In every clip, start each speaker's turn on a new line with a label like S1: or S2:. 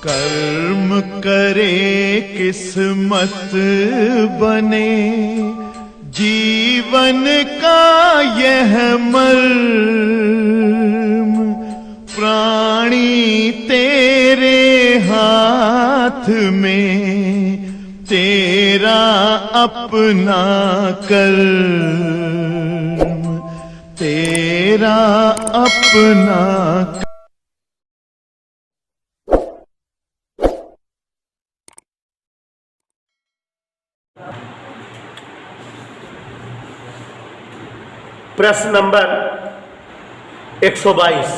S1: कर्म करे किस्मत बने, जीवन का यह मर्म, प्राणी तेरे हाथ में, तेरा अपना कर्म, तेरा अपना कर्म।
S2: प्रश्न नंबर 122।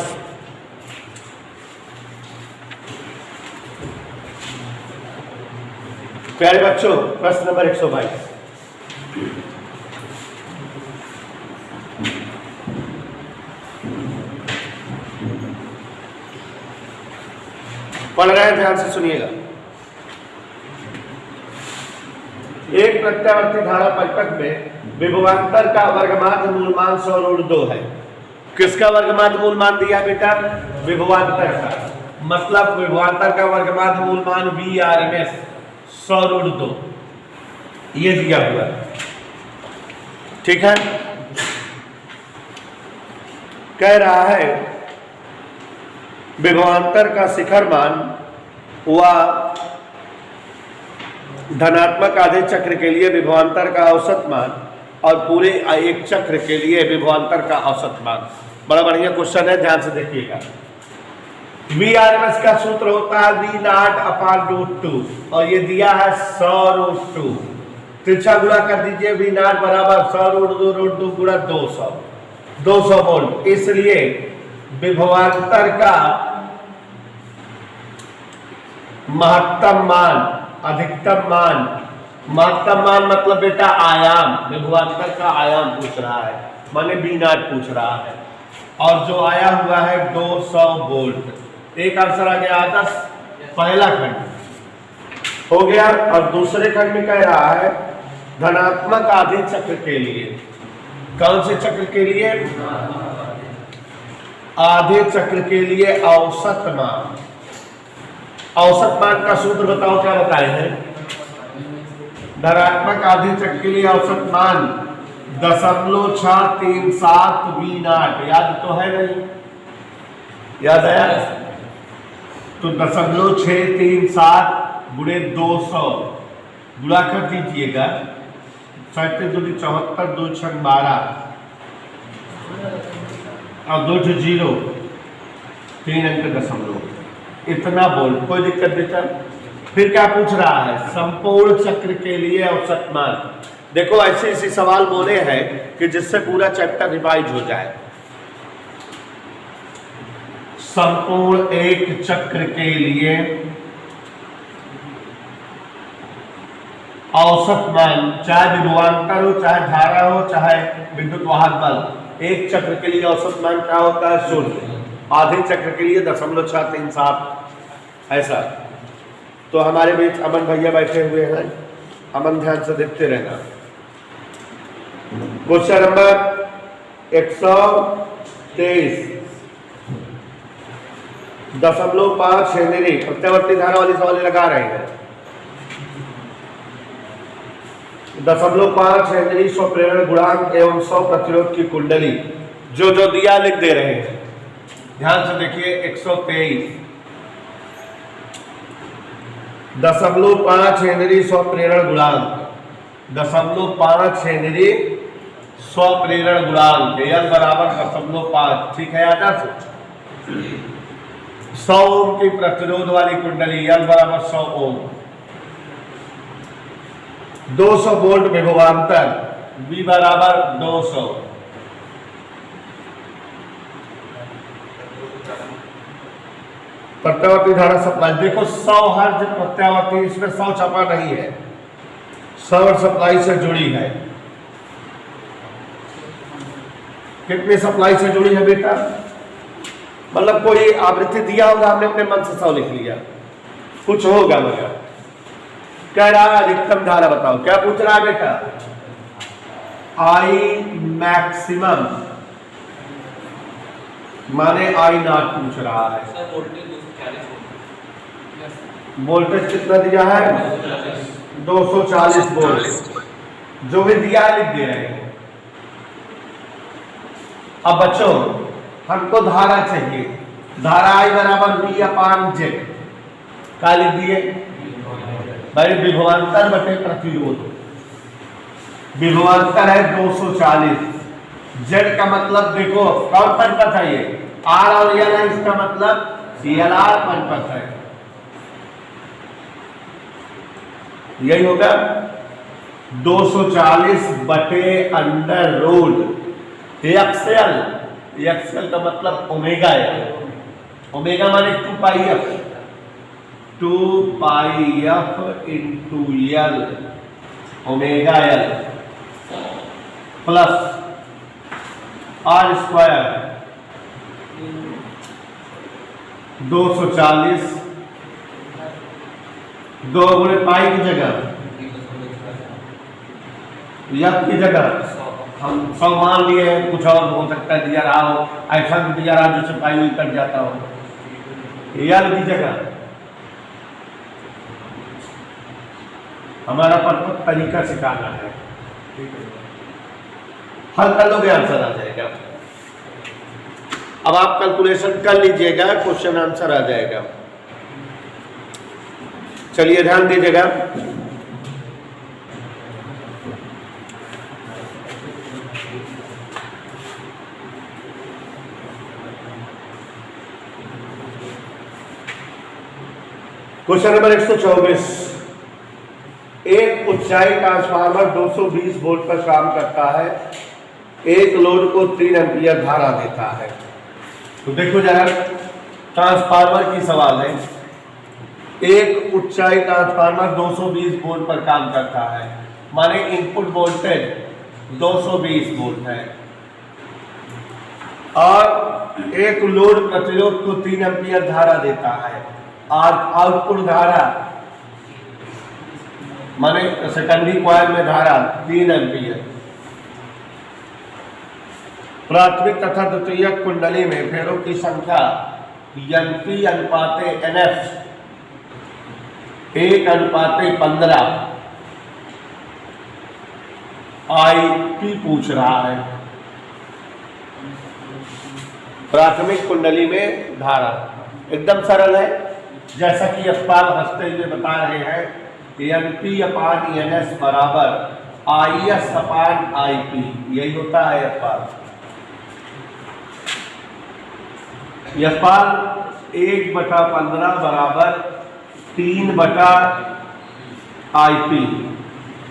S2: प्यारे बच्चों, प्रश्न नंबर 122। पढ़ रहे हैं, ध्यान से सुनिएगा। एक प्रत्यावर्ती धारा परिपथ में विभवांतर का वर्गमाध्य मूलमान 100√2 है। किसका वर्गमाध्य मूलमान दिया बेटा? विभवांतर का। मतलब विभवांतर का वर्गमाध्य मूलमान VRMS 100√2 ये दिया हुआ है। ठीक है। कह रहा है विभवांतर का शिखर मान हुआ धनात्मक आधे चक्र के लिए विभवांतर का औसत मान और पूरे एक चक्र के लिए विभवांतर का औसत मान। बड़ा बढ़िया क्वेश्चन है, ध्यान से देखिएगा। VRMS का सूत्र होता है V0/√2 और ये दिया है 100√2। तिरछा गुणा कर दीजिए। V0 बराबर 100√2 गुणा 200 वोल्ट। इसलिए विभवांतर का महत्तम मान, अधिकतम मान, महत्तम मान मतलब बेटा आयाम, विभवांतर का आयाम पूछ रहा है, माने V0 पूछ रहा है और जो आया हुआ है 200 वोल्ट। एक आंसर आ गया आदर्श, पहला खंड हो गया। और दूसरे खंड में कह रहा है धनात्मक आधे चक्र के लिए। कौन से चक्र के लिए? आधे चक्र के लिए औसत मान। औसत मान का सूत्र बताओ, क्या बताए हैं? धनात्मक आधे चक्र के लिए औसत मान 0.637 V0। याद तो है नहीं? याद आया? तो 0.637 गुणे 200 गुणा कर दीजिएगा। 7×2 = 74, 2×6 = 12 और 2 0 3 अंक दशमलव, इतना बोल। कोई दिक्कत बेटा? फिर क्या पूछ रहा है? संपूर्ण चक्र के लिए औसत मान। देखो ऐसे ऐसे सवाल बोले हैं कि जिससे पूरा चैप्टर रिवाइज हो जाए। संपूर्ण एक चक्र के लिए औसत मान, चाहे विभवांतर हो, चाहे धारा हो, चाहे विद्युत वाहक बल, एक चक्र के लिए औसत मान क्या होता है? 0। आधे चक्र के लिए 0.637। ऐसा। तो हमारे बीच अमन भैया बैठे हुए हैं, अमन ध्यान से देखते रहना। Question number 123। 0.5 हेनरी प्रत्यावर्ती धारा वाली सवाल लगा रहे हैं। 0.5 हेनरी 100 प्रेरण गुणांक एवं 100 प्रतिरोध की कुंडली। जो जो दिया लिख दे रहे हैं, ध्यान से देखिए। 123 0.5 हेनरी 100 प्रेरण गुणांक, 0.5 हेनरी 100 प्रेरण गुणांक L बराबर 0.5। ठीक है आदर्श? 100 ओम की प्रतिरोध वाली कुंडली L बराबर 100 ओम। 200 वोल्ट विभवांतर V बराबर 200। प्रत्यावर्ती धारा सप्लाई। देखो 100 हर्ज प्रत्यावर्ती, इसमें 100 छपा नहीं है, 100 सप्लाई से जुड़ी है। कितनी सप्लाई से जुड़ी है बेटा? मतलब कोई आवृत्ति दिया होगा, हमने अपने मन से 100 लिख लिया, कुछ होगा मगर। कह रहा है अधिकतम धारा बताओ। क्या पूछ रहा है बेटा? आई मैक्सिमम माने I0 पूछ रहा है। वोल्टेज कितना दिया है 240 वोल्ट, जो भी दिया है लिख दे रहे हैं। अब बच्चों हमको धारा चाहिए, धारा I बराबर V/Z, क्या लिख दिए भाई, विभवांतर बटे प्रतिरोध। विभवांतर है 240, Z का मतलब देखो कौन परिपथ है ये, R और L है, इसका मतलब CLR परिपथ है, यही होगा 240 बटे अंडर रूट XL, XL का मतलब ओमेगा है, ओमेगा माने 2πf, 2πf into L, omega L plus R square 240, 2 गुणे पाई की जगह यफ की जगह हम 100 मान लिए, कुछ और हो सकता है दिया रहा हो, ऐसा भी दिया रहा जिससे पाई हुई कट जाता हो, यल की जगह हमारा परफेक्ट तरीका सिखाना है। हल कर लोगे आंसर आ जाएगा। अब आप कैलकुलेशन कर लीजिएगा, क्वेश्चन आंसर आ जाएगा। चलिए ध्यान दीजिएगा, क्वेश्चन नंबर 124। एक ऊंचाई ट्रांसफार्मर 220 वोल्ट पर काम करता है, एक लोड को 3 एम्पीयर धारा देता है। तो देखो जरा, ट्रांसफार्मर की सवाल है, एक ऊंचाई ट्रांसफार्मर 220 वोल्ट पर काम करता है, माने इनपुट वोल्टेज 220 वोल्ट है, और एक लोड प्रतिरोध को 3 एम्पीयर धारा देता है, और आउटपुट धारा माने सेकेंडरी कॉइल में धारा 3 एम्पीयर। प्राथमिक तथा द्वितीयक कुंडली में फेरों की संख्या NP अनुपाते NF 1:15 IP पूछ रहा है। प्राथमिक कुंडली में धारा एकदम सरल है, जैसा कि यशपाल हंसते हुए बता रहे हैं, NP/NS बराबर IS/IP, यही होता है यशपाल। यशपाल 1/15 बराबर 3/IP,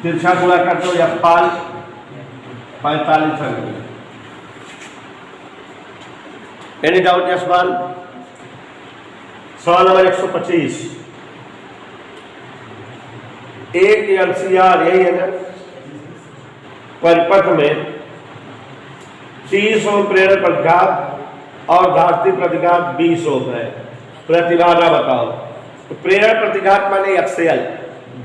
S2: तिरछा गुणा कर दो यशपाल 45 अंक। Any doubt Yashpal? सवाल नंबर 125। एक LCR, यही है ना, परिपथ में 30 ओम प्रेरक प्रतिघात और धारती प्रतिघात 20 ओम है, प्रतिबाधा बताओ। तो प्रेरक प्रतिघात माने XL,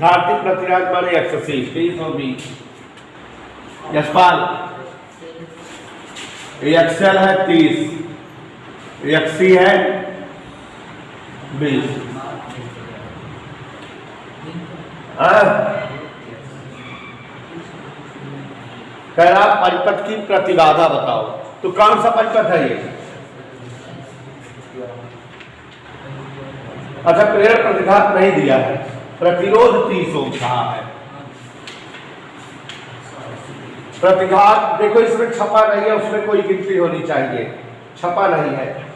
S2: धारती प्रतिघात माने XC, 30 और 20। यशपाल XL है 30, XC है 20। कह रहा परिपथ की प्रतिबाधा बताओ, तो कौन सा परिपथ है ये? अच्छा, प्रेरक प्रतिघात नहीं दिया है, प्रतिरोध 30 ओम कहा है। प्रतिघात देखो इसमें छपा नहीं है, उसमें कोई गिनती होनी चाहिए, छपा नहीं है।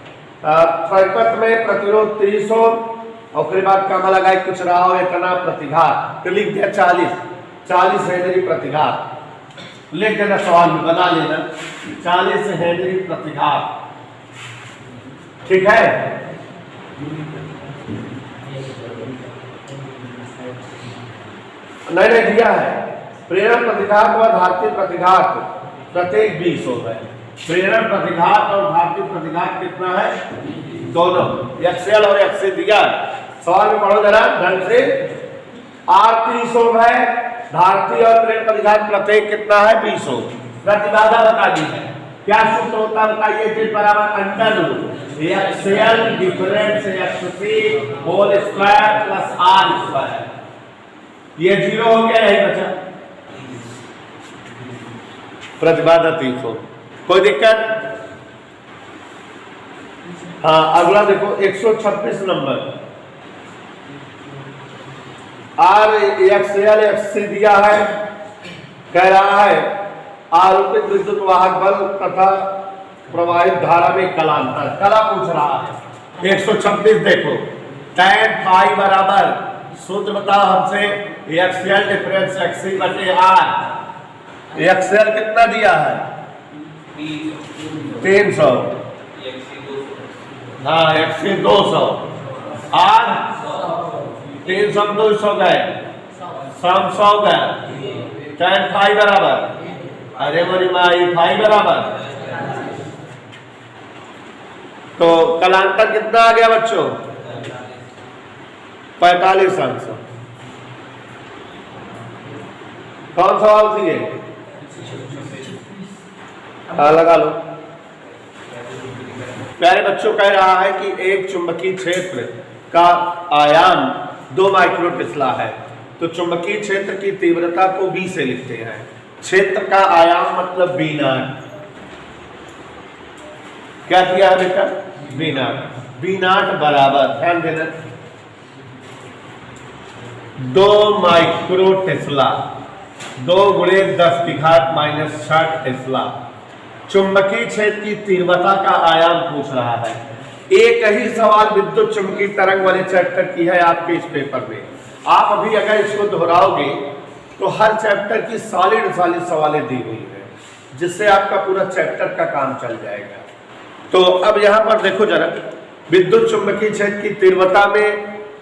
S2: परिपथ में प्रतिरोध 30 ओम और उसके बाद कमा लगाए कुछ रहा हो इतना प्रतिघात, तो लिख दिया 40 हेनरी प्रतिघात, लिख देना सवाल में, बना लेना 40 हेनरी प्रतिघात, ठीक है। नहीं दिया है, प्रेरक प्रतिघात व धारती प्रतिघात प्रत्येक 20 ओम है। प्रेरक प्रतिघात और धारती प्रतिघात कितना है? दोनों, XL और XC दिया। सवाल में पढ़ो जरा ढंग से। R 30 ओम है, धारती और प्रेरक प्रतिघात प्रत्येक कितना है? 20 ओम। प्रतिबाधा बता दी है, क्या सूत्र होता है बताइए? z बराबर under root XL difference XC whole square plus R square. ये 0 हो गया, यही बचा प्रतिबाधा 300। कोई दिक्कत? हाँ, अगला देखो 126 नंबर। आर एक्सएल एक्ससी दिया है, कह रहा है आरोपित विद्युत वाहक बल तथा प्रवाहित धारा में कलांतर। कला पूछ रहा है। 126 देखो, tan फाई बराबर सूत्र बताओ हमसे, एक्सएल डिफरेंस एक्ससी बटे आर। एक्सएल कितना दिया है? 300। हाँ, एक्ससी 200, आर 300 200 गए, सम 100 गए। tan फाई बराबर, अरे बोली माई फाई बराबर, तो कलांतर कितना आ गया बच्चों? 45 अंश। कौन सवाल थी ये? हाँ, लगा लो। प्यारे बच्चों, कह रहा है कि एक चुंबकीय क्षेत्र का आयाम 2 माइक्रो टेस्ला है, तो चुंबकीय क्षेत्र की तीव्रता को B से लिखते हैं। क्षेत्र का आयाम मतलब B नॉट। क्या किया है बेटा? B not. B नॉट बराबर, ध्यान देना, 2 माइक्रो टेस्ला, 2 गुणे 10 की घात -6 टेस्ला। चुंबकीय क्षेत्र की तीव्रता का आयाम पूछ रहा है। एक ही सवाल विद्युत चुंबकीय तरंग वाले चैप्टर की है आपके इस पेपर में। आप अभी अगर इसको दोहराओगे तो हर चैप्टर की सॉलिड सवालें दी हुई है, जिससे आपका पूरा चैप्टर का काम चल जाएगा। तो अब यहां पर देखो जरा, विद्युत चुंबकीय क्षेत्र की तीव्रता में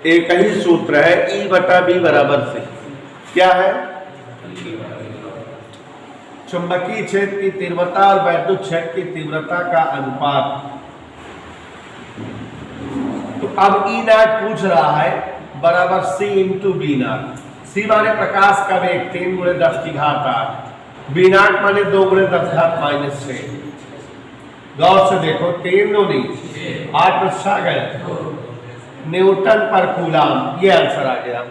S2: एक ही सूत्र है, E बटा B बराबर से। क्या है? चुंबकीय क्षेत्र की तीव्रता और वैद्युत क्षेत्र की तीव्रता का अनुपात। तो अब E नॉट पूछ रहा है बराबर C into B naught. C माने प्रकाश का वेग 3 गुणे 10 की घात 8, B नॉट माने 2 गुणे 10 की घात -6। गौर से देखो, 3 दूनी 8 + 6 गए, न्यूटन पर कूलम, ये आंसर आ गया।